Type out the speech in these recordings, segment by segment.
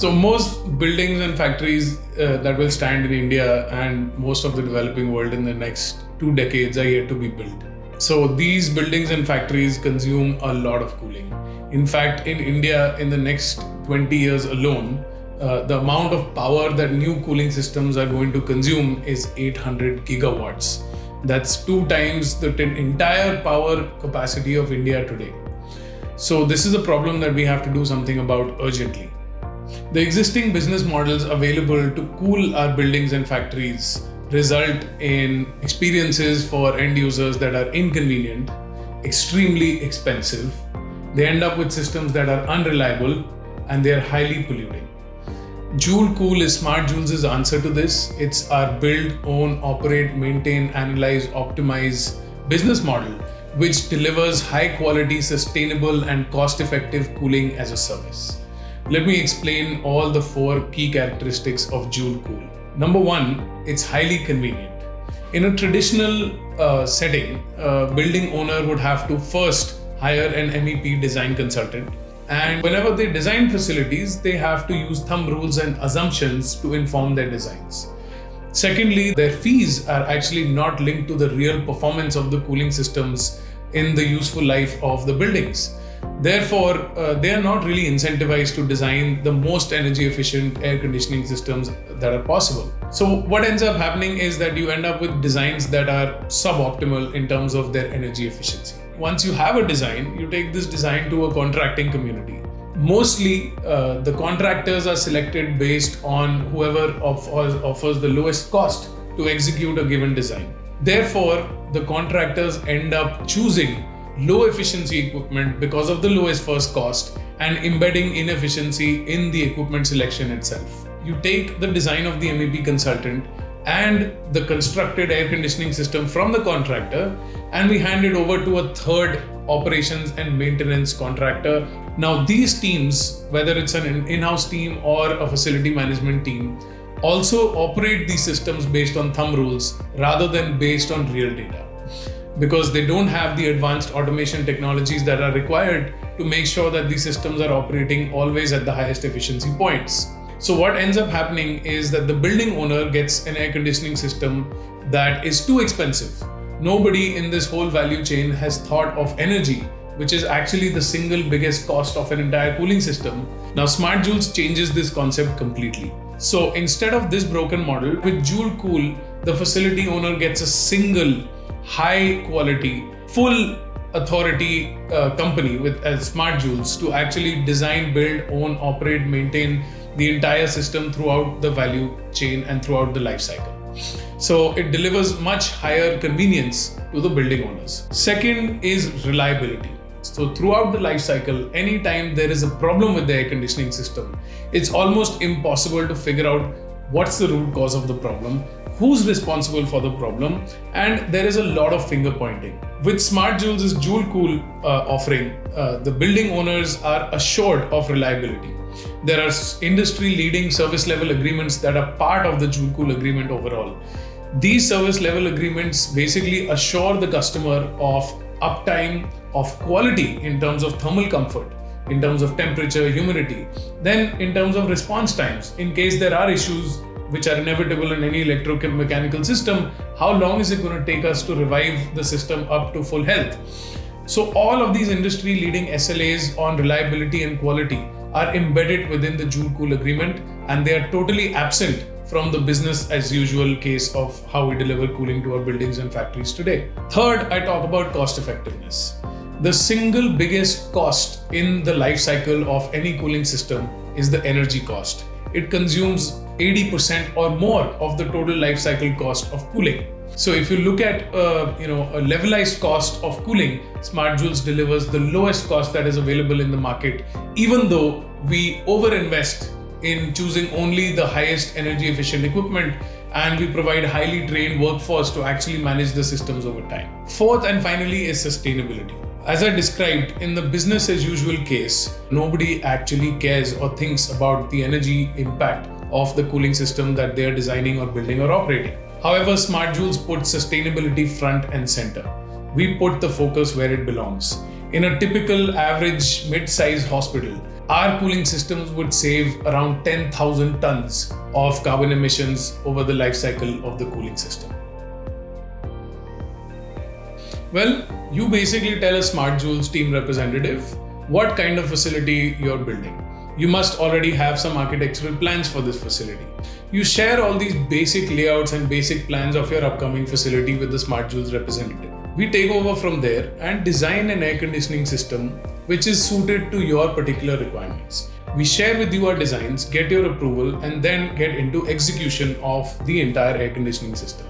So most buildings and factories that will stand in India and most of the developing world in the next 2 decades are yet to be built. So these buildings and factories consume a lot of cooling. In fact, in India, in the next 20 years alone, the amount of power that new cooling systems are going to consume is 800 gigawatts. That's 2 times the entire power capacity of India today. So this is a problem that we have to do something about urgently. The existing business models available to cool our buildings and factories result in experiences for end users that are inconvenient, extremely expensive. They end up with systems that are unreliable and they are highly polluting. JouleCOOL is Smart Joules' answer to this. It's our build, own, operate, maintain, analyze, optimize business model, which delivers high quality, sustainable and cost-effective cooling as a service. Let me explain all the 4 key characteristics of JouleCOOL. Number 1, it's highly convenient. In a traditional setting, a building owner would have to first hire an MEP design consultant. And whenever they design facilities, they have to use thumb rules and assumptions to inform their designs. Secondly, their fees are actually not linked to the real performance of the cooling systems in the useful life of the buildings. Therefore, they are not really incentivized to design the most energy efficient air conditioning systems that are possible. So what ends up happening is that you end up with designs that are suboptimal in terms of their energy efficiency. Once you have a design, you take this design to a contracting community. Mostly, the contractors are selected based on whoever offers the lowest cost to execute a given design. Therefore, the contractors end up choosing low efficiency equipment because of the lowest first cost and embedding inefficiency in the equipment selection itself. You take the design of the MEP consultant and the constructed air conditioning system from the contractor, and we hand it over to a third operations and maintenance contractor. Now these teams, whether it's an in-house team or a facility management team, also operate these systems based on thumb rules rather than based on real data, because they don't have the advanced automation technologies that are required to make sure that these systems are operating always at the highest efficiency points. So what ends up happening is that the building owner gets an air conditioning system that is too expensive. Nobody in this whole value chain has thought of energy, which is actually the single biggest cost of an entire cooling system. Now Smart Joules changes this concept completely. So instead of this broken model, with JouleCOOL, the facility owner gets a single high quality, full authority company with Smart Joules to actually design, build, own, operate, maintain the entire system throughout the value chain and throughout the life cycle. So it delivers much higher convenience to the building owners. Second is reliability. So throughout the life cycle, anytime there is a problem with the air conditioning system, it's almost impossible to figure out what's the root cause of the problem, who's responsible for the problem, and there is a lot of finger pointing. With Smart Joules' JouleCOOL offering, the building owners are assured of reliability. There are industry-leading service level agreements that are part of the JouleCOOL agreement overall. These service level agreements basically assure the customer of uptime, of quality in terms of thermal comfort, in terms of temperature, humidity, then in terms of response times, in case there are issues which are inevitable in any electromechanical system, how long is it going to take us to revive the system up to full health? So all of these industry leading SLAs on reliability and quality are embedded within the JouleCOOL agreement, and they are totally absent from the business as usual case of how we deliver cooling to our buildings and factories today. Third, I talk about cost effectiveness. The single biggest cost in the life cycle of any cooling system is the energy cost. It consumes 80% or more of the total life cycle cost of cooling. So if you look at a levelized cost of cooling, Smart Joules delivers the lowest cost that is available in the market, even though we overinvest in choosing only the highest energy efficient equipment, and we provide highly trained workforce to actually manage the systems over time. Fourth and finally is sustainability. As I described, in the business as usual case, nobody actually cares or thinks about the energy impact of the cooling system that they are designing or building or operating. However, Smart Joules put sustainability front and center. We put the focus where it belongs. In a typical average mid-sized hospital, our cooling systems would save around 10,000 tons of carbon emissions over the life cycle of the cooling system. Well, you basically tell a Smart Joules team representative what kind of facility you're building. You must already have some architectural plans for this facility. You share all these basic layouts and basic plans of your upcoming facility with the Smart Joules representative. We take over from there and design an air conditioning system which is suited to your particular requirements. We share with you our designs, get your approval, and then get into execution of the entire air conditioning system.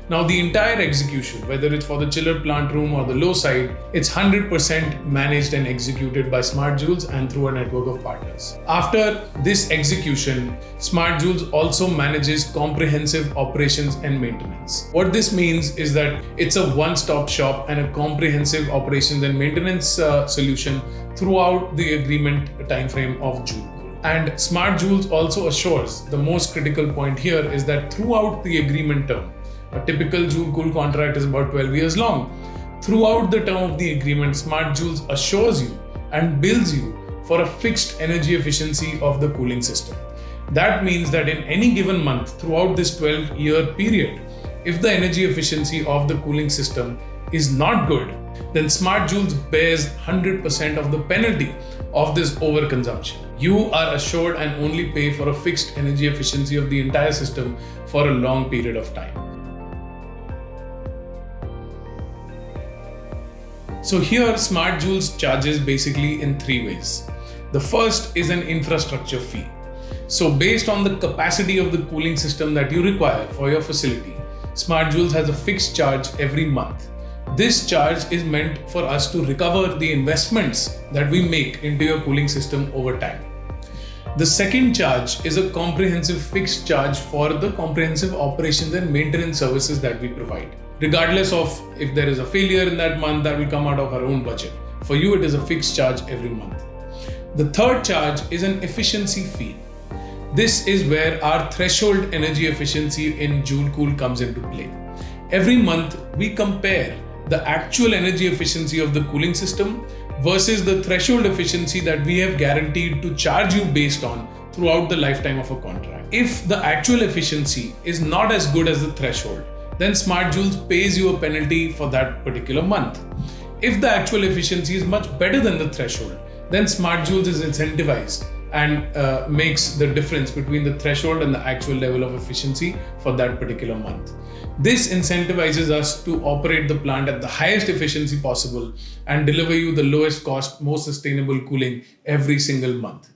Now, the entire execution, whether it's for the chiller plant room or the low side, it's 100% managed and executed by Smart Joules and through a network of partners. After this execution, Smart Joules also manages comprehensive operations and maintenance. What this means is that it's a one-stop shop and a comprehensive operations and maintenance solution throughout the agreement timeframe of JouleCOOL. And Smart Joules also assures the most critical point here is that throughout the agreement term, a typical JouleCOOL contract is about 12 years long. Throughout the term of the agreement, Smart Joules assures you and bills you for a fixed energy efficiency of the cooling system. That means that in any given month throughout this 12-year period, if the energy efficiency of the cooling system is not good, then Smart Joules bears 100% of the penalty of this overconsumption. You are assured and only pay for a fixed energy efficiency of the entire system for a long period of time. So here Smart Joules charges basically in three ways. The first is an infrastructure fee. So based on the capacity of the cooling system that you require for your facility, Smart Joules has a fixed charge every month. This charge is meant for us to recover the investments that we make into your cooling system over time. The second charge is a comprehensive fixed charge for the comprehensive operations and maintenance services that we provide. Regardless of if there is a failure in that month, that will come out of our own budget. For you, it is a fixed charge every month. The third charge is an efficiency fee. This is where our threshold energy efficiency in JouleCOOL comes into play. Every month, we compare the actual energy efficiency of the cooling system versus the threshold efficiency that we have guaranteed to charge you based on throughout the lifetime of a contract. If the actual efficiency is not as good as the threshold, then Smart Joules pays you a penalty for that particular month. If the actual efficiency is much better than the threshold, then Smart Joules is incentivized and makes the difference between the threshold and the actual level of efficiency for that particular month. This incentivizes us to operate the plant at the highest efficiency possible and deliver you the lowest cost, most sustainable cooling every single month.